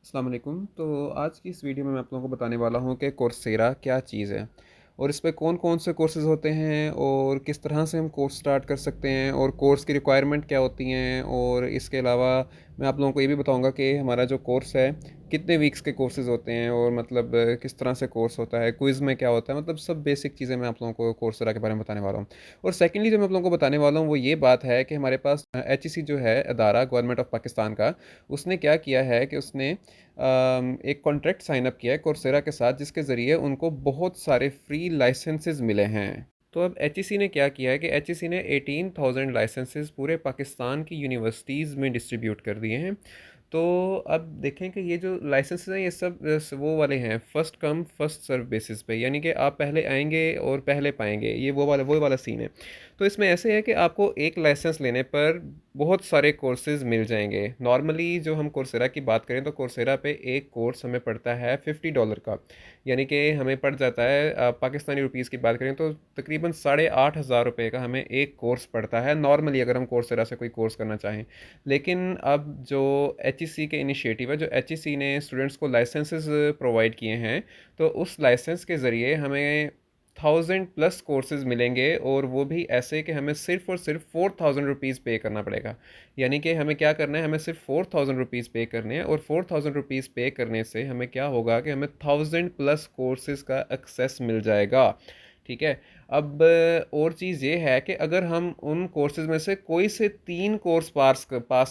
अस्सलाम वालेकुम। तो आज की इस वीडियो में मैं आप लोगों को बताने वाला हूँ कि कोर्सेरा क्या चीज़ है और इस पे कौन-कौन से कोर्सेज़ होते हैं और किस तरह से हम कोर्स स्टार्ट कर सकते हैं और कोर्स की रिक्वायरमेंट क्या होती हैं। और इसके अलावा मैं आप लोगों को ये भी बताऊँगा कि हमारा जो कोर्स है, कितने वीक्स के कोर्सेज़ होते हैं और मतलब किस तरह से कोर्स होता है, क्विज़ में क्या होता है, मतलब सब बेसिक चीज़ें मैं आप लोगों को कोर्सेरा के बारे में बताने वाला हूँ। और सेकंडली जो मैं आप लोगों को बताने वाला हूँ वो ये बात है कि हमारे पास एचईसी जो है अदारा गवर्नमेंट ऑफ पाकिस्तान का, उसने क्या किया है कि उसने एक कॉन्ट्रैक्ट साइन अप किया है कोर्सेरा के साथ, जिसके ज़रिए उनको बहुत सारे फ्री लाइसेंसेस मिले हैं। तो अब एचईसी ने क्या किया है कि एचईसी ने 18,000 लाइसेंसेस पूरे पाकिस्तान की यूनिवर्सिटीज़ में डिस्ट्रीब्यूट कर दिए हैं। तो अब देखें कि ये जो लाइसेंसेस हैं ये सब वो वाले हैं, first come first serve basis पे, यानी कि आप पहले आएंगे और पहले पाएंगे, ये वो वाला सीन है। तो इसमें ऐसे है कि आपको एक लाइसेंस लेने पर बहुत सारे कोर्सेज मिल जाएंगे। नॉर्मली जो हम कोर्सेरा की बात करें तो कोर्सेरा पे एक कोर्स हमें पड़ता है $50 का, यानी कि हमें पड़ जाता है पाकिस्तानी रुपीज़ की बात करें तो तकरीबन 8,500 रुपये का हमें एक कोर्स पड़ता है नॉर्मली, अगर हम कोर्सेरा से कोई कोर्स करना चाहें। लेकिन अब जो एचईसी के इनिशिएटिव है, जो एचईसी ने स्टूडेंट्स को लाइसेंसेस प्रोवाइड किए हैं, तो उस लाइसेंस के ज़रिए हमें 1,000+ कोर्सेज मिलेंगे और वो भी ऐसे कि हमें सिर्फ और सिर्फ 4,000 रुपीज़ पे करना पड़ेगा। यानी कि हमें क्या करना है, हमें सिर्फ 4,000 रुपीज़ पे करने हैं और 4,000 रुपीज़ पे करने से हमें क्या होगा कि हमें 1,000+ कोर्सेज का एक्सेस मिल जाएगा। ठीक है। अब और चीज़ ये है कि अगर हम उन कोर्सेज में से कोई से 3 कोर्स पास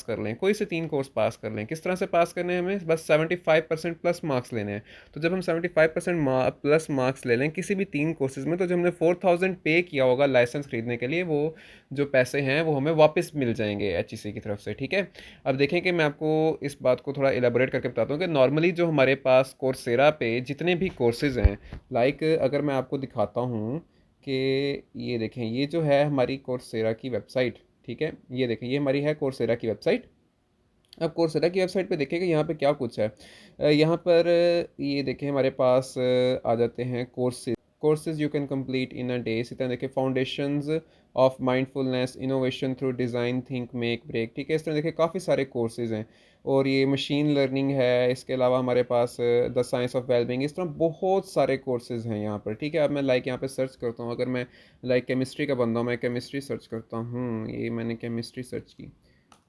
कर लें, कोई से 3 कोर्स पास कर लें, किस तरह से पास करने हैं, हमें बस 75% प्लस मार्क्स लेने हैं। तो जब हम 75% प्लस मार्क्स ले लें किसी भी 3 कोर्सेज में, तो जो हमने 4,000 पे किया होगा लाइसेंस खरीदने के लिए, वो जो पैसे हैं वो हमें वापस मिल जाएंगे एचईसी की तरफ से। ठीक है। अब देखें कि मैं आपको इस बात को थोड़ा इलेबोरेट करके बताता हूँ कि नॉर्मली जो हमारे पास कोर्सेरा पे जितने भी कोर्सेज हैं, लाइक अगर मैं आपको दिखाता हूँ कि ये देखें, ये जो है हमारी कोर्सेरा की वेबसाइट। ठीक है, ये देखें, ये हमारी है कोर्सेरा की वेबसाइट। अब कोर्सेरा की वेबसाइट पे देखें कि यहाँ पे क्या कुछ है। यहाँ पर ये देखें हमारे पास आ जाते हैं courses you can complete in a day. इसी तरह देखें foundations of mindfulness innovation through design think make break. ठीक है, इस तरह देखें काफ़ी सारे कोर्सेज हैं। और ये मशीन लर्निंग है, इसके अलावा हमारे पास द साइंस ऑफ वेलबींग, इस तरह बहुत सारे कोर्सेज हैं यहाँ पर। ठीक है, अब मैं लाइक यहाँ पे सर्च करता हूँ, अगर मैं लाइक केमिस्ट्री का बंदा हूँ, मैं केमिस्ट्री सर्च करता हूँ, ये मैंने केमिस्ट्री सर्च की।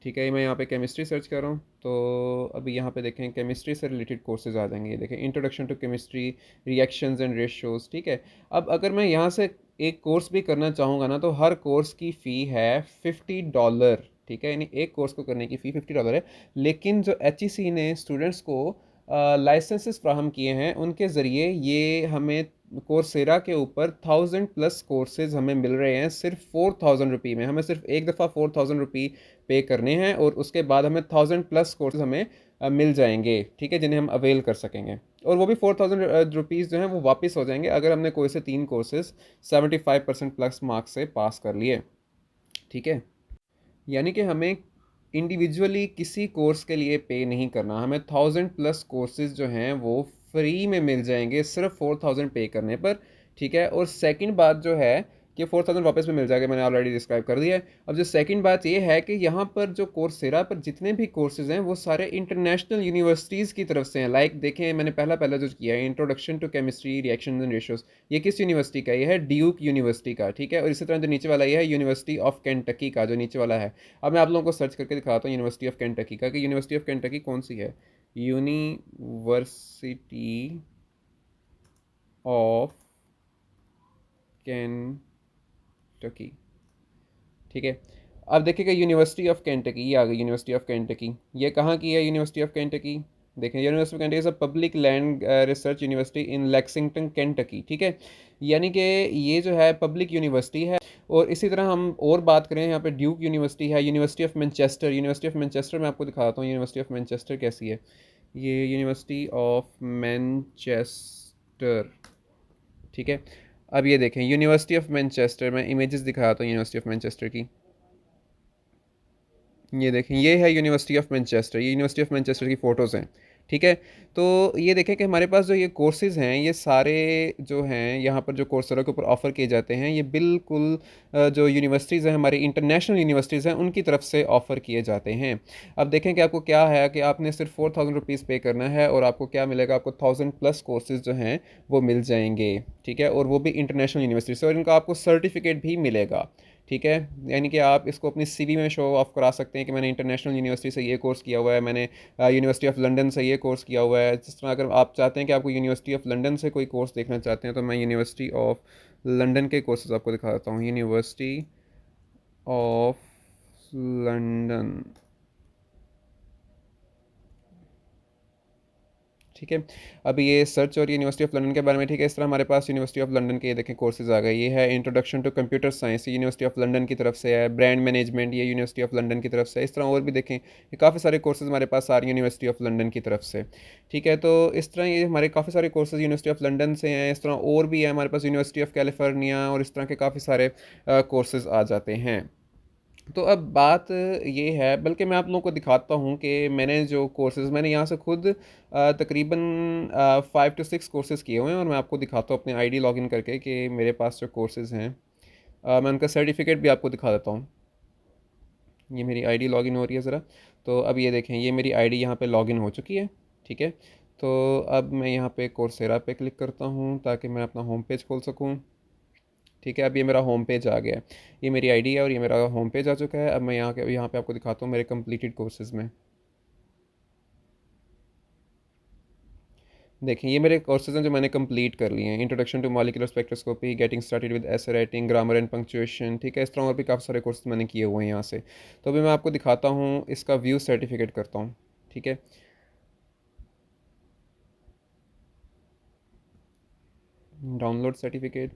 ठीक है, मैं यहाँ पे केमिस्ट्री सर्च कर रहा हूँ, तो अभी यहाँ पे देखें केमिस्ट्री से रिलेटेड कोर्सेज आ जाएंगे। ये देखें introduction to chemistry, reactions and ratios. ठीक है। अब अगर मैं यहाँ से एक कोर्स भी करना चाहूँगा ना, तो हर कोर्स की फ़ी है $50। ठीक है, यानी एक कोर्स को करने की फ़ी $50 है। लेकिन जो एच ने स्टूडेंट्स को लाइसेंसेस फ्राहम किए हैं, उनके ज़रिए ये हमें कोर्सेरा के ऊपर 1,000+ कोर्सेज हमें मिल रहे हैं सिर्फ 4,000 रुपये में। हमें सिर्फ एक दफ़ा 4,000 रुपये पे करने हैं और उसके बाद हमें 1,000+ कोर्सेज हमें मिल जाएंगे। ठीक है, जिन्हें हम अवेल कर सकेंगे। और वो भी 4,000 रुपीज़ जो हैं वो वापस हो जाएंगे अगर हमने कोई से 3 कोर्सेज 75% प्लस मार्क्स से पास कर लिए। ठीक है, यानी कि हमें इंडिविजुअली किसी कोर्स के लिए पे नहीं करना, हमें 1,000+ कोर्सेज जो हैं वो फ्री में मिल जाएंगे सिर्फ 4,000 पे करने पर। ठीक है। और सेकंड बात जो है कि 4,000 वापस में मिल जाएगा, मैंने ऑलरेडी डिस्क्राइब कर दिया है। अब जो सेकंड बात ये है कि यहाँ पर जो कोर्सेरा पर जितने भी कोर्सेज हैं वो सारे इंटरनेशनल यूनिवर्सिटीज़ की तरफ से हैं। लाइक देखें, मैंने पहला पहला जो किया है introduction to chemistry reaction and ratios, ये किस यूनिवर्सिटी का, ये है ड्यूक यूनिवर्सिटी का। ठीक है। और इसी तरह जो नीचे वाला ये है यूनिवर्सिटी ऑफ केंटकी का, जो नीचे वाला है। अब मैं आप लोगों को सर्च करके दिखाता हूँ यूनिवर्सिटी ऑफ केंटकी का, कि यूनिवर्सिटी ऑफ केंटकी कौन सी है। University of Kentucky. ठीक है। अब देखिएगा यूनिवर्सिटी ऑफ केंटकी, ये आ गई यूनिवर्सिटी ऑफ केंटकी। ये कहाँ की है यूनिवर्सिटी ऑफ केंटकी? देखें, university of Kentucky is a public land research university in Lexington Kentucky. ठीक है, यानी कि ये जो है पब्लिक यूनिवर्सिटी है। और इसी तरह हम और बात करें, यहाँ पे ड्यूक यूनिवर्सिटी है, university of Manchester. University of Manchester मैं आपको दिखाता हूँ यूनिवर्सिटी ऑफ मैनचेस्टर कैसी है। ये यूनिवर्सिटी ऑफ मैनचेस्टर। ठीक है। अब ये देखें यूनिवर्सिटी ऑफ मैनचेस्टर, मैं इमेजेस दिखाता हूँ यूनिवर्सिटी ऑफ मैनचेस्टर की। ये देखें, ये है यूनिवर्सिटी ऑफ मैनचेस्टर, ये यूनिवर्सिटी ऑफ मैनचेस्टर की फ़ोटोज़ हैं। ठीक है। तो ये देखें कि हमारे पास जो ये कोर्सेज़ हैं, ये सारे जो हैं यहाँ पर जो कोर्सेरा के ऊपर ऑफ़र किए जाते हैं, ये बिल्कुल जो यूनिवर्सिटीज़ हैं, हमारी इंटरनेशनल यूनिवर्सिटीज़ हैं, उनकी तरफ से ऑफ़र किए जाते हैं। अब देखें कि आपको क्या है कि आपने सिर्फ़ 4000 रुपीज़ पे करना है और आपको क्या मिलेगा, आपको 1000 प्लस कोर्सेज़ जो हैं वो मिल जाएँगे, ठीक है? और वो भी इंटरनेशनल यूनिवर्सिटी से, और इनका आपको सर्टिफ़िकेट भी मिलेगा, ठीक है? यानी कि आप इसको अपनी सीवी में शो ऑफ करा सकते हैं कि मैंने इंटरनेशनल यूनिवर्सिटी से ये कोर्स किया हुआ है, मैंने यूनिवर्सिटी ऑफ लंदन से ये कोर्स किया हुआ है। जिस तरह अगर आप चाहते हैं कि आपको यूनिवर्सिटी ऑफ लंदन से कोई कोर्स देखना चाहते हैं, तो मैं यूनिवर्सिटी ऑफ लंदन के कोर्सेज आपको दिखा देता हूँ। यूनिवर्सिटी ऑफ लंदन, ठीक है। अब ये सर्च और यूनिवर्सिटी ऑफ लंदन के बारे में, ठीक है। इस तरह हमारे पास यूनिवर्सिटी ऑफ लंदन के ये देखें कोर्सेज आ गए। ये है इंट्रोडक्शन टू कंप्यूटर साइंस, ये यूनिवर्सिटी ऑफ लंदन की तरफ से है। ब्रांड मैनेजमेंट, ये यूनिवर्सिटी ऑफ लंदन की तरफ से है। इस तरह और भी देखें, ये काफ़ी सारे कोर्सेज हमारे पास आ रही यूनिवर्सिटी ऑफ लंदन की तरफ से, ठीक है। तो इस तरह ये हमारे काफ़ी सारे कोर्सेज यूनिवर्सिटी ऑफ लंदन से हैं। इस तरह और भी है हमारे पास यूनिवर्सिटी ऑफ कैलिफोर्निया, और इस तरह के काफ़ी सारे कोर्सेज आ जाते हैं। तो अब बात ये है, बल्कि मैं आप लोगों को दिखाता हूँ कि मैंने जो कोर्सेज़ मैंने यहाँ से खुद तकरीबन 5 to 6 कोर्सेज़ किए हुए हैं, और मैं आपको दिखाता हूँ अपने आईडी लॉगिन करके कि मेरे पास जो कोर्सेज़ हैं, मैं उनका सर्टिफिकेट भी आपको दिखा देता हूँ। ये मेरी आईडी लॉगिन हो रही है ज़रा। तो अब ये देखें, ये मेरी आईडी यहाँ पे लॉगिन हो चुकी है, ठीक है। तो अब मैं यहाँ पे कोर्सेरा पे क्लिक करता हूँ ताकि मैं अपना होम पेज खोल सकूँ, ठीक है। अब ये मेरा होम पेज आ गया है, ये मेरी आईडी है और ये मेरा होम पेज आ चुका है। अब मैं यहाँ पे आपको दिखाता हूँ मेरे कंप्लीटेड कोर्सेज़ में। देखिए, ये मेरे कोर्सेज़ हैं जो मैंने कंप्लीट कर लिए हैं। Introduction to molecular spectroscopy, getting started with essay writing, grammar and punctuation, ठीक है। इस तरह और भी काफ़ी सारे कोर्सेज़ मैंने किए हुए हैं यहाँ से। तो अभी मैं आपको दिखाता हूँ, इसका व्यू सर्टिफिकेट करता हूँ, ठीक है। Download certificate.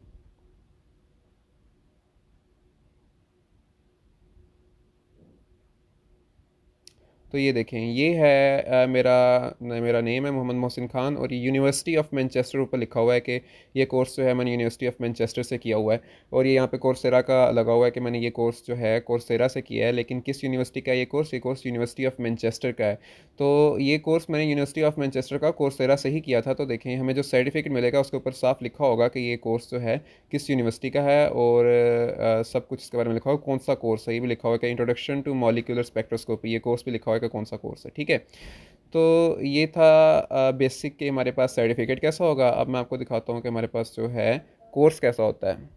तो ये देखें, ये है मेरा नेम है मोहम्मद मोहसिन ख़ान, और ये यूनिवर्सिटी ऑफ मैनचेस्टर ऊपर लिखा हुआ है कि ये कोर्स जो है मैंने यूनिवर्सिटी ऑफ मैनचेस्टर से किया हुआ है। और ये यहाँ पे कोर्सेरा का लगा हुआ है कि मैंने ये कोर्स जो है कोर्सेरा से किया है। लेकिन किस यूनिवर्सिटी का ये कोर्स यूनिवर्सिटी ऑफ मैनचेस्टर का है। तो ये कोर्स मैंने यूनिवर्सिटी ऑफ मैनचेस्टर का कोर्सेरा से ही किया था। तो देखें, हमें जो सर्टिफिकेट मिलेगा उसके ऊपर साफ लिखा होगा कि ये कोर्स जो है किस यूनिवर्सिटी का है, और सब कुछ इसके बारे में लिखा होगा, कौन सा कोर्स है। ये भी लिखा हुआ है कि इंट्रोडक्शन टू मॉलिक्यूलर स्पेक्ट्रोस्कोपी, ये कोर्स भी लिखा हुआ है कि कौन सा कोर्स है, ठीक है। तो ये था बेसिक के हमारे पास सर्टिफिकेट कैसा होगा। अब मैं आपको दिखाता हूँ कि हमारे पास जो है कोर्स कैसा होता है।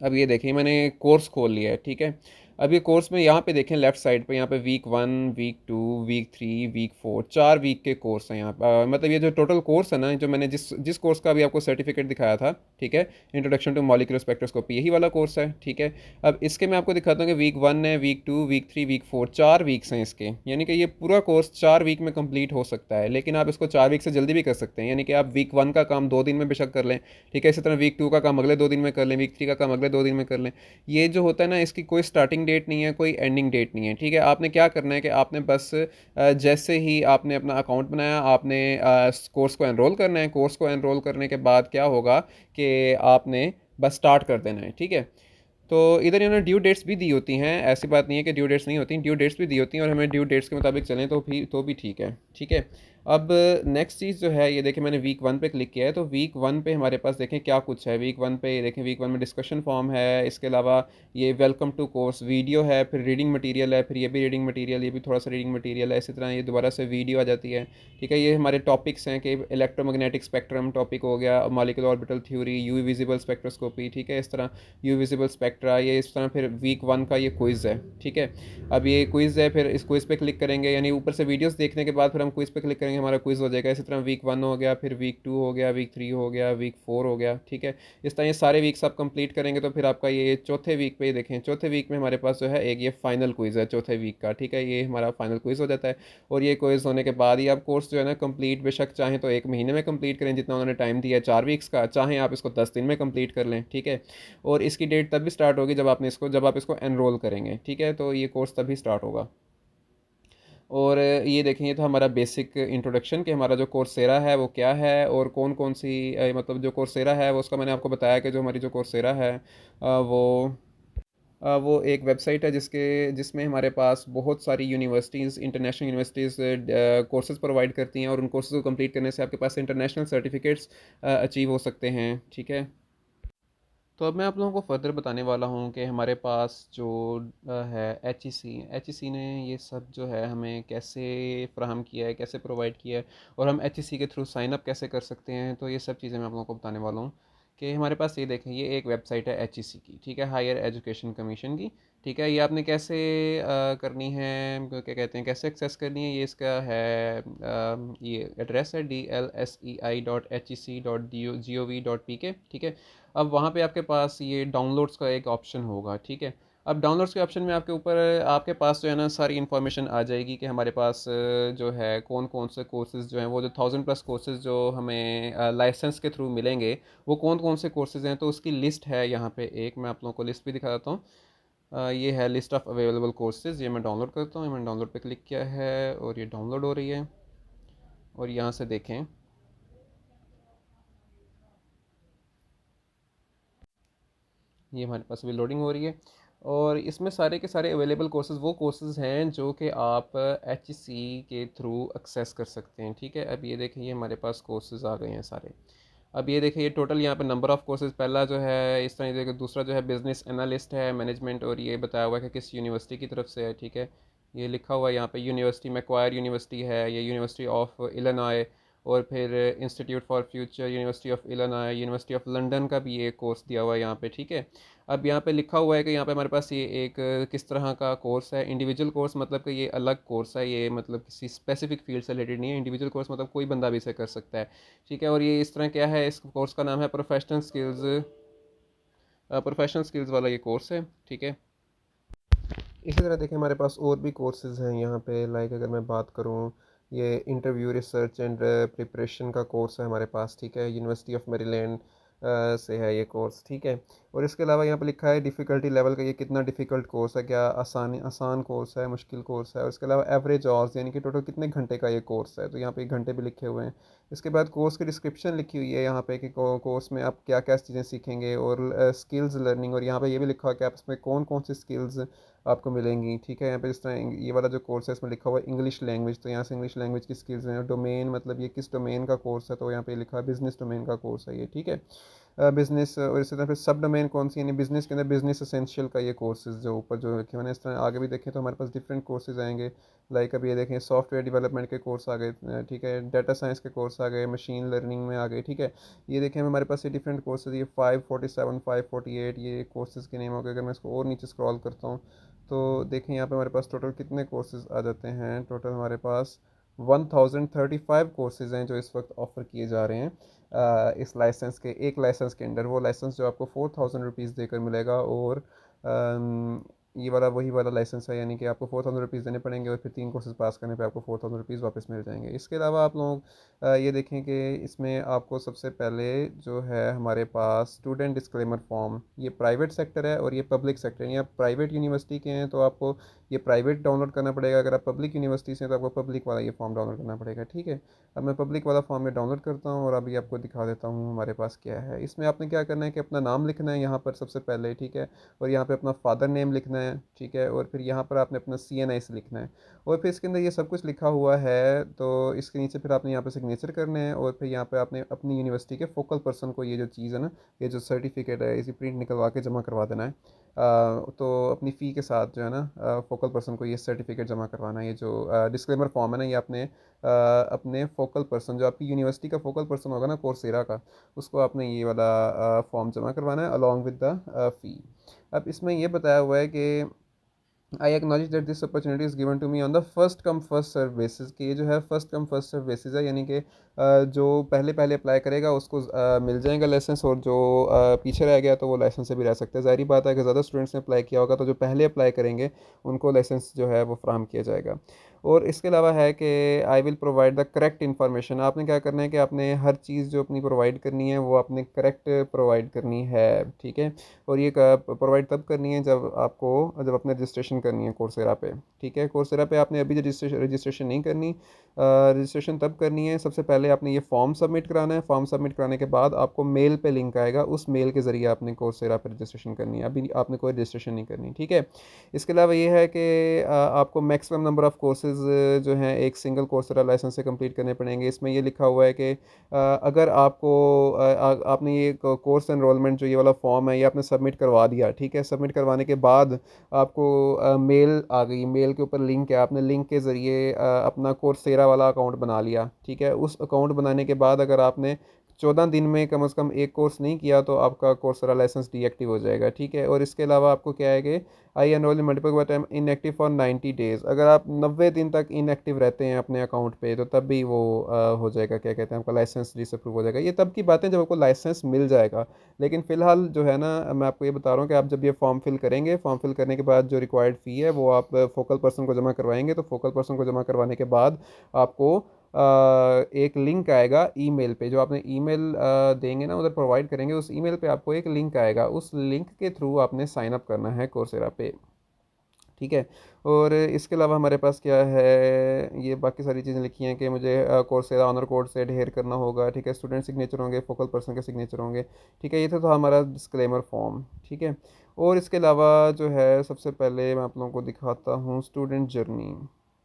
अब ये देखिए, मैंने कोर्स खोल लिया है, ठीक है। अब ये कोर्स में यहाँ पे देखें लेफ्ट साइड पे, यहाँ पे week 1, week 2, week 3, week 4, 4 week के कोर्स हैं यहाँ पे। मतलब ये जो टोटल कोर्स है ना, जो मैंने जिस जिस कोर्स का अभी आपको सर्टिफिकेट दिखाया था, ठीक है, इंट्रोडक्शन टू मॉलिक्यूलर स्पेक्ट्रोस्कोपी, यही वाला कोर्स है, ठीक है। अब इसके मैं आपको दिखाता हूँ कि वीक 1 है, वीक 2, वीक 3, वीक 4, 4 वीक्स हैं इसके। यानी कि ये पूरा कोर्स 4 वीक में कंप्लीट हो सकता है। लेकिन आप इसको 4 वीक से जल्दी भी कर सकते हैं, यानी कि आप वीक 1 का काम 2 दिन में बेशक कर लें, ठीक है। इसी तरह वीक 2 का काम अगले 2 दिन में कर लें, वीक 3 का काम अगले 2 दिन में कर लें। ये जो होता है ना, इसकी कोई स्टार्टिंग डेट नहीं है, कोई एंडिंग डेट नहीं है, ठीक है। आपने क्या करना है कि आपने बस जैसे ही आपने अपना अकाउंट बनाया, आपने कोर्स को एनरोल करना है। कोर्स को एनरोल करने के बाद क्या होगा कि आपने बस स्टार्ट कर देना है, ठीक है। तो इधर इन्होंने ड्यू डेट्स भी दी होती हैं, ऐसी बात नहीं है कि ड्यू डेट्स नहीं होती, ड्यू डेट्स भी दी होती हैं, और हमें ड्यू डेट्स के मुताबिक चलें तो भी ठीक है, ठीक है। अब नेक्स्ट चीज़ जो है, ये देखें मैंने वीक 1 पे क्लिक किया है। तो वीक 1 पे हमारे पास देखें क्या कुछ है। वीक 1 पे ये देखें, वीक 1 में डिस्कशन फॉर्म है, इसके अलावा ये वेलकम टू कोर्स वीडियो है, फिर रीडिंग मटेरियल है, फिर ये भी रीडिंग मटेरियल, ये भी थोड़ा सा रीडिंग मटेरियल है। इसी तरह ये दोबारा से वीडियो आ जाती है, ठीक है। ये हमारे टॉपिक्स हैं कि इलेक्ट्रोमैग्नेटिक स्पेक्ट्रम टॉपिक हो गया, molecular orbital theory, UV visible spectroscopy, ठीक है। इस तरह यू विजिबल स्पेक्ट्रा, ये इस तरह। फिर वीक 1 का ये क्विज़ है, ठीक है। अब ये क्विज़ है, फिर इस क्विज़ पे क्लिक करेंगे, यानी ऊपर से वीडियोस देखने के बाद फिर हम क्विज़ पे क्लिक करेंगे, हमारा क्विज़ हो जाएगा। इसी तरह वीक 1 हो गया, फिर वीक 2 हो गया, वीक 3 हो गया, वीक 4 हो गया, ठीक है। इस तरह ये सारे वीक्स आप कंप्लीट करेंगे तो फिर आपका ये चौथे वीक पे ही देखें, चौथे वीक में हमारे पास जो है एक ये फाइनल क्विज़ है चौथे वीक का, ठीक है। ये हमारा फाइनल क्विज़ हो जाता है। और ये क्विज़ होने के बाद ही आप कोर्स जो है ना कंप्लीट, बेशक चाहें तो 1 महीने में कंप्लीट करें जितना उन्होंने टाइम दिया है 4 वीक्स का, चाहें आप इसको 10 दिन में कंप्लीट कर लें, ठीक है। और इसकी डेट तब भी स्टार्ट होगी जब आप इसको एनरोल करेंगे, ठीक है। तो ये कोर्स तभी स्टार्ट होगा। और ये देखें, ये था हमारा बेसिक इंट्रोडक्शन कि हमारा जो कोर्सेरा है वो क्या है, और कौन कौन सी मतलब जो कोर्सेरा है वो, उसका मैंने आपको बताया कि जो हमारी जो कोर्सेरा है वो वो एक वेबसाइट है जिसमें हमारे पास बहुत सारी universities, international universities courses provide करती हैं, और उन कोर्सेज़ को कंप्लीट करने से आपके पास इंटरनेशनल सर्टिफिकेट्स अचीव हो सकते हैं, ठीक है। तो अब मैं आप लोगों को फर्दर बताने वाला हूँ कि हमारे पास जो है एच ई सी ने ये सब जो है हमें कैसे फ़राहम किया है, कैसे प्रोवाइड किया है, और हम एच ई सी के थ्रू साइन अप कैसे कर सकते हैं। तो ये सब चीज़ें मैं आप लोगों को बताने वाला हूँ कि हमारे पास ये देखें, ये एक वेबसाइट है एच ई सी की, ठीक है, हायर एजुकेशन कमीशन की, ठीक है। ये आपने कैसे करनी है, क्या कहते हैं, कैसे एक्सेस करनी है, ये इसका है ये एड्रेस है dlsei.hec.gov.pk, ठीक है। अब वहाँ पे आपके पास ये डाउनलोड्स का एक ऑप्शन होगा, ठीक है। अब डाउनलोड्स के ऑप्शन में आपके ऊपर आपके पास जो है ना सारी इन्फॉर्मेशन आ जाएगी कि हमारे पास जो है कौन कौन से कोर्सेज़ जो हैं, वो जो 1000+ कोर्सेज़ जो हमें लाइसेंस के थ्रू मिलेंगे, वो कौन कौन से कोर्सेज़ हैं। तो उसकी लिस्ट है यहाँ पे, एक मैं आप लोगों को लिस्ट भी दिखा देता हूँ। ये है लिस्ट ऑफ अवेलेबल कोर्सेज़, ये मैं डाउनलोड करता हूँ, मैंने डाउनलोड पे क्लिक किया है और ये डाउनलोड हो रही है। और यहाँ से देखें, ये हमारे पास अभी लोडिंग हो रही है, और इसमें सारे के सारे अवेलेबल कोर्सेज़ वो कोर्सेज़ हैं जो कि आप एच सी के थ्रू एक्सेस कर सकते हैं, ठीक है। अब ये देखिए, ये हमारे पास कोर्सेज़ आ गए हैं सारे। अब ये देखिए, ये टोटल यहाँ पे नंबर ऑफ़ कोर्सेज़, पहला जो है इस तरह देखिए, दूसरा जो है बिजनेस एनालिस्ट है, मैनेजमेंट, और ये बताया हुआ है कि किस यूनिवर्सिटी की तरफ से है, ठीक है। ये लिखा हुआ है यहाँ पे, यूनिवर्सिटी मैक्वायर यूनिवर्सिटी है, ये यूनिवर्सिटी ऑफ इलिनॉय, और फिर institute for future, university of Illinois, university of London का भी ये कोर्स दिया हुआ है यहाँ पे, ठीक है। अब यहाँ पे लिखा हुआ है कि यहाँ पे हमारे पास ये एक किस तरह का कोर्स है, इंडिविजुअल कोर्स, मतलब कि ये अलग कोर्स है, ये मतलब किसी स्पेसिफिक फील्ड से रिलेटेड नहीं है। इंडिविजुअल कोर्स मतलब कोई बंदा भी इसे कर सकता है, ठीक है। और ये इस तरह क्या है, इस कोर्स का नाम है प्रोफेशनल स्किल्स वाला ये कोर्स है, ठीक है। इसी तरह देखिए, हमारे पास और भी कोर्सेज़ हैं यहाँ पे, लाइक अगर मैं बात करूँ, ये इंटरव्यू रिसर्च एंड प्रिपरेशन का कोर्स है हमारे पास, ठीक है, यूनिवर्सिटी ऑफ मेरीलैंड से है ये कोर्स, ठीक है। और इसके अलावा यहाँ पे लिखा है डिफ़िकल्टी लेवल का, ये कितना डिफ़िकल्ट कोर्स है, क्या आसान आसान कोर्स है, मुश्किल कोर्स है। और इसके अलावा एवरेज आवर्स, यानी कि टोटल कितने घंटे का ये कोर्स है, तो यहाँ पे घंटे भी लिखे हुए हैं। इसके बाद कोर्स की डिस्क्रिप्शन लिखी हुई है यहाँ पे कि कोर्स में आप क्या क्या चीज़ें सीखेंगे, और स्किल्स लर्निंग, और यहाँ पे ये भी लिखा हुआ है कि आप इसमें कौन कौन सी स्किल्स आपको मिलेंगी, ठीक है। यहाँ पे जिस तरह ये वाला जो कोर्स है, इसमें लिखा हुआ है इंग्लिश लैंग्वेज, तो यहाँ से इंग्लिश लैंग्वेज की स्किल्स हैं। डोमेन, मतलब ये किस डोमेन का कोर्स है, तो यहाँ पे लिखा है बिजनेस डोमेन का कोर्स है ये, ठीक है। बिजनेस, और इसी तरह फिर सब डोमेन कौन सी, यानी बिजनेस के अंदर बिजनेस एसेंशियल का ये कोर्सेज जो ऊपर जो रखे मैंने, इस तरह आगे भी देखें तो हमारे पास डिफरेंट कोर्सेज आएंगे। लाइक अभी ये देखें, सॉफ्टवेयर डेवलपमेंट के कोर्स आ गए, ठीक है, डाटा साइंस के कोर्स आ गए, मशीन लर्निंग में आ गए, ठीक है। ये देखें हमारे पास ये डिफरेंट कोर्सेज, ये 547, 548 ये कोर्सेज़ के नेम हो गए। अगर मैं इसको और नीचे स्क्रॉल करता हूँ तो देखें यहाँ पे हमारे पास टोटल कितने कोर्सेज आ जाते हैं। टोटल हमारे पास 1035 कोर्सेज हैं जो इस वक्त ऑफ़र किए जा रहे हैं इस लाइसेंस के, एक लाइसेंस के अंडर। वो लाइसेंस जो आपको 4000 रुपीज़ देकर मिलेगा, और ये वाला वही वाला लाइसेंस है, यानी कि आपको 4000 रुपीज़ देने पड़ेंगे, और फिर 3 कोर्सेज पास करने पे आपको 4000 रुपीज़ वापस मिल जाएंगे। इसके अलावा आप लोग ये देखें कि इसमें आपको सबसे पहले जो है हमारे पास स्टूडेंट डिस्क्लेमर फॉर्म, ये प्राइवेट सेक्टर है और ये पब्लिक सेक्टर है। यानी आप प्राइवेट यूनिवर्सिटी के हैं तो आपको ये प्राइवेट डाउनलोड करना पड़ेगा, अगर आप पब्लिक यूनिवर्सिटी से हैं तो आपको पब्लिक वाला ये फॉर्म डाउनलोड करना पड़ेगा, ठीक है। अब मैं पब्लिक वाला फॉर्म में डाउनलोड करता हूँ, और अभी आपको दिखा देता हूँ हमारे पास क्या है। इसमें आपने क्या करना है कि अपना नाम लिखना है यहाँ पर सबसे पहले, ठीक है, और यहाँ पे अपना फादर नेम लिखना है, ठीक है, और फिर यहाँ पर आपने अपना CNI से लिखना है, और फिर इसके अंदर ये सब कुछ लिखा हुआ है। तो इसके नीचे फिर आपने यहाँ पे सिग्नेचर करने हैं, और फिर यहाँ पे आपने अपनी यूनिवर्सिटी के फोकल पर्सन को ये जो चीज़ है ना, ये जो सर्टिफिकेट है, इसी प्रिंट निकलवा के जमा करवा देना है। तो अपनी फ़ी के साथ जो है ना फोकल पर्सन को ये सर्टिफिकेट जमा करवाना है। ये जो डिस्क्लेमर फॉर्म है ना, ये आपने अपने फोकल पर्सन, जो आपकी यूनिवर्सिटी का फोकल पर्सन होगा ना कोर्सेरा का, उसको आपने ये वाला फॉर्म जमा करवाना है अलॉन्ग विद द फ़ी। अब इसमें ये बताया हुआ है कि I acknowledge that this opportunity is given to me on the first come first serve basis, कि ये जो है first come first serve basis है, यानी कि जो पहले पहले अप्लाई करेगा उसको मिल जाएगा लाइसेंस, और जो पीछे रह गया तो वो लाइसेंस से भी रह सकते हैं। ज़ाहिर बात है कि ज़्यादा स्टूडेंट्स ने अप्लाई किया होगा, तो जो पहले अप्लाई करेंगे उनको लाइसेंस जो है वो फ्राहम किया जाएगा। और इसके अलावा है कि I will provide the correct information. आपने क्या करना है कि आपने हर चीज़ जो अपनी प्रोवाइड करनी है वो आपने करेक्ट प्रोवाइड करनी है, ठीक है। और ये प्रोवाइड तब करनी है जब अपने रजिस्ट्रेशन करनी है कोर्सेरा पे, ठीक है। कोर्सेरा पे आपने अभी रजिस्ट्रेशन नहीं करनी, रजिस्ट्रेशन तब करनी है। सबसे पहले आपने ये फॉर्म सबमिट कराना है। फॉर्म सबमिट कराने के बाद आपको मेल पे लिंक आएगा, उस मेल के ज़रिए आपने कोर्सेरा पर रजिस्ट्रेशन करनी है। अभी आपने कोई रजिस्ट्रेशन नहीं करनी, ठीक है। इसके अलावा ये है कि आपको मैक्सिमम नंबर ऑफ़ कोर्सेज़ जो हैं एक सिंगल कोर्सेरा लाइसेंस से कंप्लीट करने पड़ेंगे। इसमें ये लिखा हुआ है कि अगर आपने ये कोर्स एनरोलमेंट जो ये वाला फॉर्म है ये आपने सबमिट करवा दिया, ठीक है। सबमिट करवाने के बाद आपको मेल आ गई, मेल के ऊपर लिंक है, आपने लिंक के ज़रिए अपना कोर्सेरा वाला अकाउंट बना लिया, ठीक है। उस अकाउंट बनाने के बाद अगर आपने 14 दिन में कम से कम एक कोर्स नहीं किया तो आपका कोर्सेरा लाइसेंस डीएक्टिव हो जाएगा, ठीक है। और इसके अलावा आपको क्या है कि I enroll in multiple time inactive for 90 days. अगर आप 90 दिन तक इनएक्टिव रहते हैं अपने अकाउंट पे तो तब भी वो हो जाएगा, क्या कहते हैं, आपका लाइसेंस डिसअप्रूव हो जाएगा। ये तब की बातें जब आपको लाइसेंस मिल जाएगा। लेकिन फ़िलहाल जो है ना, मैं आपको ये बता रहा हूँ कि आप जब ये फॉर्म फिल करेंगे, फॉर्म फिल करने के बाद जो रिक्वायर्ड फ़ी है वो आप फोकल पर्सन को जमा करवाएंगे। तो फोकल पर्सन को जमा करवाने के बाद आपको एक लिंक आएगा ईमेल पे, जो आपने ईमेल देंगे ना, उधर प्रोवाइड करेंगे, उस ईमेल पे आपको एक लिंक आएगा। उस लिंक के थ्रू आपने साइन अप करना है कोर्सेरा पे, ठीक है। और इसके अलावा हमारे पास क्या है, ये बाकी सारी चीज़ें लिखी हैं कि मुझे कोर्सेरा ऑनर कोड से एडहेयर करना होगा, ठीक है। स्टूडेंट सिग्नेचर होंगे, फोकल पर्सन के सिग्नेचर होंगे, ठीक है। ये तो हमारा डिस्क्लेमर फॉर्म, ठीक है। और इसके अलावा जो है सबसे पहले मैं आप लोगों को दिखाता हूँ स्टूडेंट जर्नी,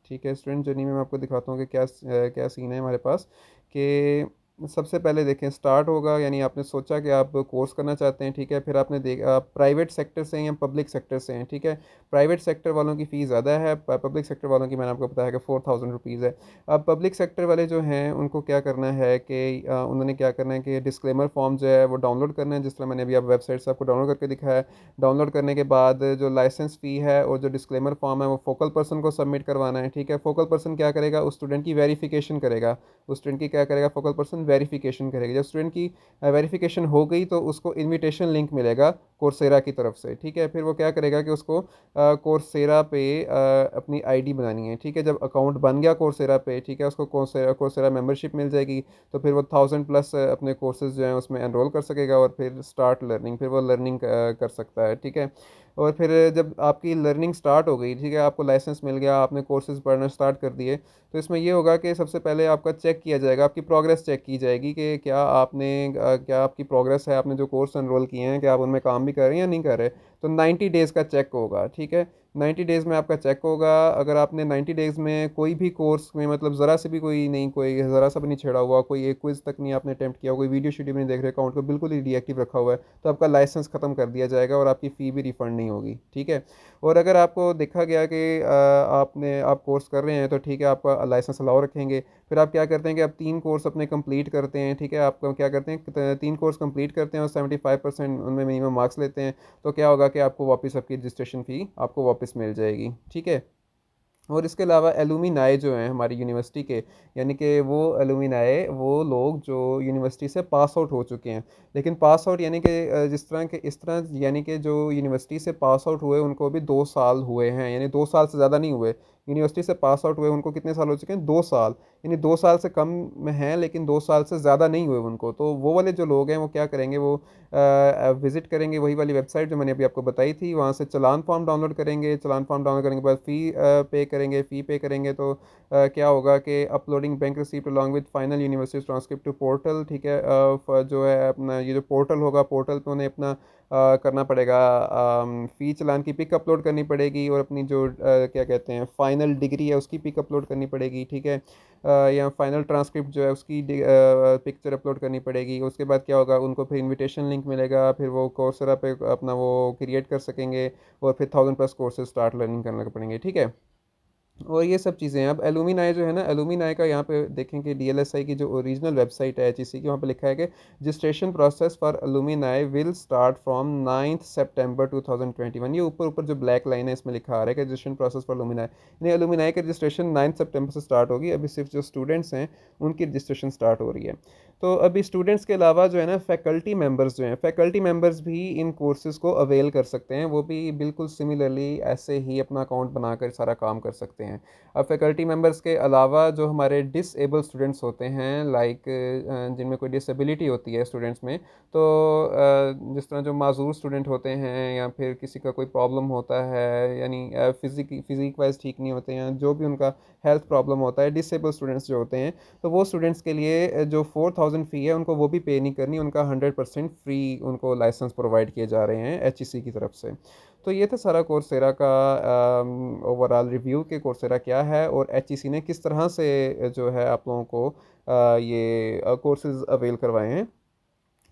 ठीक है। स्टूडेंट जर्नी में मैं आपको दिखाता हूँ कि क्या सीन है हमारे पास। कि सबसे पहले देखें, स्टार्ट होगा, यानी आपने सोचा कि आप कोर्स करना चाहते हैं, ठीक है। फिर आपने देखा आप प्राइवेट सेक्टर से हैं या पब्लिक सेक्टर से हैं, ठीक है। प्राइवेट सेक्टर वालों की फ़ीस ज़्यादा है, पब्लिक सेक्टर वालों की मैंने आपको बताया कि 4000 रुपीज़ है। अब पब्लिक सेक्टर वाले जो हैं उनको क्या करना है कि उन्होंने क्या करना है कि डिस्क्लेमर फॉर्म जो है वो डाउनलोड करना है, जिस तरह मैंने अभी आप वेबसाइट से आपको डाउनलोड करके दिखाया है। डाउनलोड करने के बाद जो लाइसेंस फ़ी है और जो डिस्क्लेमर फॉर्म है वो फोकल पर्सन को सबमिट करवाना है, ठीक है। फोकल पर्सन क्या करेगा, उस स्टूडेंट की वेरिफिकेशन करेगा। उस स्टूडेंट की क्या करेगा, फोकल पर्सन वेरिफिकेशन करेगा। जब स्टूडेंट की वेरिफिकेशन हो गई तो उसको इनविटेशन लिंक मिलेगा कोर्सेरा की तरफ से, ठीक है। फिर वो क्या करेगा कि उसको कोर्सेरा पे अपनी आईडी बनानी है, ठीक है। जब अकाउंट बन गया कोर्सेरा पे, ठीक है, उसको कोर्सेरा कोर्सेरा मेंबरशिप मिल जाएगी। तो फिर वो 1000+ अपने कोर्सेज जो हैं उसमें एनरोल कर सकेगा और फिर स्टार्ट लर्निंग, फिर वो लर्निंग कर सकता है, ठीक है। और फिर जब आपकी लर्निंग स्टार्ट हो गई, ठीक है, आपको लाइसेंस मिल गया, आपने कोर्सेज पढ़ना स्टार्ट कर दिए, तो इसमें ये होगा कि सबसे पहले आपका चेक किया जाएगा, आपकी प्रोग्रेस चेक की जाएगी कि क्या आपकी प्रोग्रेस है, आपने जो कोर्स एनरोल किए हैं क्या आप उनमें काम भी कर रहे हैं या नहीं कर रहे। तो 90 डेज़ का चेक होगा, ठीक है। 90 डेज़ में आपका चेक होगा। अगर आपने 90 डेज़ में कोई भी कोर्स में मतलब ज़रा से भी कोई ज़रा सा भी नहीं छेड़ा हुआ, कोई एक क्विज़ तक नहीं आपने अटैम्प्ट किया, कोई वीडियो शीडियो भी नहीं देख रहे, अकाउंट को बिल्कुल ही डीएक्टिव रखा हुआ है, तो आपका लाइसेंस ख़त्म कर दिया जाएगा और आपकी फ़ी भी रिफ़ंड नहीं होगी, ठीक है। और अगर आपको देखा गया कि आप कोर्स कर रहे हैं तो ठीक है, आपका लाइसेंस अलाउ रखेंगे। फिर आप क्या करते हैं कि आप 3 कोर्स अपने कंप्लीट करते हैं, ठीक है। आप क्या करते हैं, 3 कोर्स कंप्लीट करते हैं और 75% उनमें मिनिमम मार्क्स लेते हैं। तो क्या होगा कि आपको वापस आपकी रजिस्ट्रेशन फ़ी आपको वापस मिल जाएगी, ठीक है। और इसके अलावा एलुमिनाई जो हैं हमारी यूनिवर्सिटी के, यानी कि वो एलुमिनाई वो लोग जो यूनिवर्सिटी से पास आउट हो चुके हैं। लेकिन पास आउट यानी कि जिस तरह के इस तरह यानी कि जो यूनिवर्सिटी से पास आउट हुए उनको अभी 2 साल हुए हैं, यानी 2 साल से ज़्यादा नहीं हुए। यूनिवर्सिटी से पास आउट हुए उनको कितने साल हो चुके हैं, 2 साल। यानी 2 साल से कम में हैं लेकिन 2 साल से ज़्यादा नहीं हुए उनको। तो वो वाले जो लोग हैं वो क्या करेंगे, वो विज़िट करेंगे वही वाली वेबसाइट जो मैंने अभी आपको बताई थी, वहाँ से चालान फॉर्म डाउनलोड करेंगे। चालान फॉर्म डाउनलोड करने के बाद फ़ी पे करेंगे तो क्या होगा कि uploading bank receipt along with final university transcript to portal, ठीक है। जो है अपना ये जो पोर्टल होगा, पोर्टल पे उन्हें अपना करना पड़ेगा, फ़ी चालान की पिक अपलोड करनी पड़ेगी और अपनी जो क्या कहते हैं फाइनल डिग्री है उसकी पिक अपलोड करनी पड़ेगी, ठीक है। या फाइनल ट्रांसक्रिप्ट जो है उसकी पिक्चर अपलोड करनी पड़ेगी। उसके बाद क्या होगा, उनको फिर इनविटेशन लिंक मिलेगा, फिर वो कोर्सेरा पे अपना वो क्रिएट कर सकेंगे और फिर 1000+ कोर्सेज स्टार्ट लर्निंग करने पड़ेंगे, ठीक है। और ये सब चीज़ें हैं। अब एलुमिनाई जो है ना, एलुमिनाई का यहाँ पे देखें कि डीएलएसआई की जो ओरिजिनल वेबसाइट है एचईसी की, वहाँ पे लिखा है कि registration process for alumni will start from 9 सितंबर 2021। ये ऊपर ऊपर जो ब्लैक लाइन है इसमें लिखा आ रहा है कि रजिस्ट्रेशन प्रोसेस फॉर एलुमिनाई, यानी एलुमिनाई की रजिस्ट्रेशन 9 सितंबर से स्टार्ट होगी। अभी सिर्फ जो स्टूडेंट्स हैं उनकी रजिस्ट्रेशन स्टार्ट हो रही है। तो अभी स्टूडेंट्स के अलावा जो है ना फैकल्टी मेंबर्स जो हैं, फैकल्टी मेंबर्स भी इन कोर्सेज़ को अवेल कर सकते हैं। वो भी बिल्कुल सिमिलरली ऐसे ही अपना अकाउंट बनाकर सारा काम कर सकते हैं। अब फैकल्टी मेंबर्स के अलावा जो हमारे डिसेबल स्टूडेंट्स होते हैं, लाइक जिनमें कोई डिसेबिलिटी होती है स्टूडेंट्स में, तो जिस तरह जो माजूर स्टूडेंट होते हैं या फिर किसी का कोई प्रॉब्लम होता है, यानी फिज़िक वाइज ठीक नहीं होते हैं, जो भी उनका हेल्थ प्रॉब्लम होता है, डिसेबल स्टूडेंट्स जो होते हैं, तो वो स्टूडेंट्स के लिए जो 4000 फ़ी है उनको वो भी पे नहीं करनी, उनका 100% फ्री उनको लाइसेंस प्रोवाइड किए जा रहे हैं एचईसी की तरफ से। तो ये था सारा कोर्सेरा का ओवरऑल रिव्यू कि कोर्सेरा क्या है और एचईसी ने किस तरह से जो है आप लोगों को ये कोर्सेज अवेल करवाए हैं।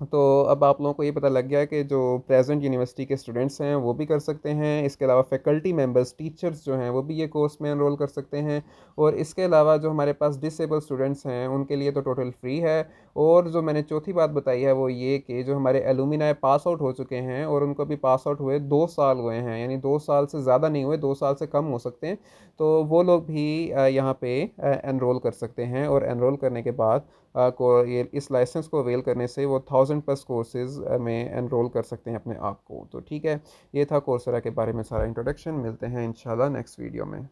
तो अब आप लोगों को ये पता लग गया है कि जो प्रेजेंट यूनिवर्सिटी के स्टूडेंट्स हैं वो भी कर सकते हैं। इसके अलावा फैकल्टी मेंबर्स, टीचर्स जो हैं वो भी ये कोर्स में एनरोल कर सकते हैं। और इसके अलावा जो हमारे पास डिसेबल स्टूडेंट्स हैं उनके लिए तो टोटल फ्री है। और जो मैंने चौथी बात बताई है वो ये कि जो हमारे एलुमिनाई पास आउट हो चुके हैं और उनको भी पास आउट हुए 2 साल हुए हैं, यानी 2 साल से ज़्यादा नहीं हुए, 2 साल से कम हो सकते हैं, तो वो लोग भी यहाँ पे एनरोल कर सकते हैं। और एनरोल करने के बाद को ये इस लाइसेंस को अवेल करने से वो 1000+ कोर्सेज में एनरोल कर सकते हैं अपने आप को। तो ठीक है, ये था कोर्सेरा के बारे में सारा इंट्रोडक्शन। मिलते हैं इंशाल्लाह नेक्स्ट वीडियो में।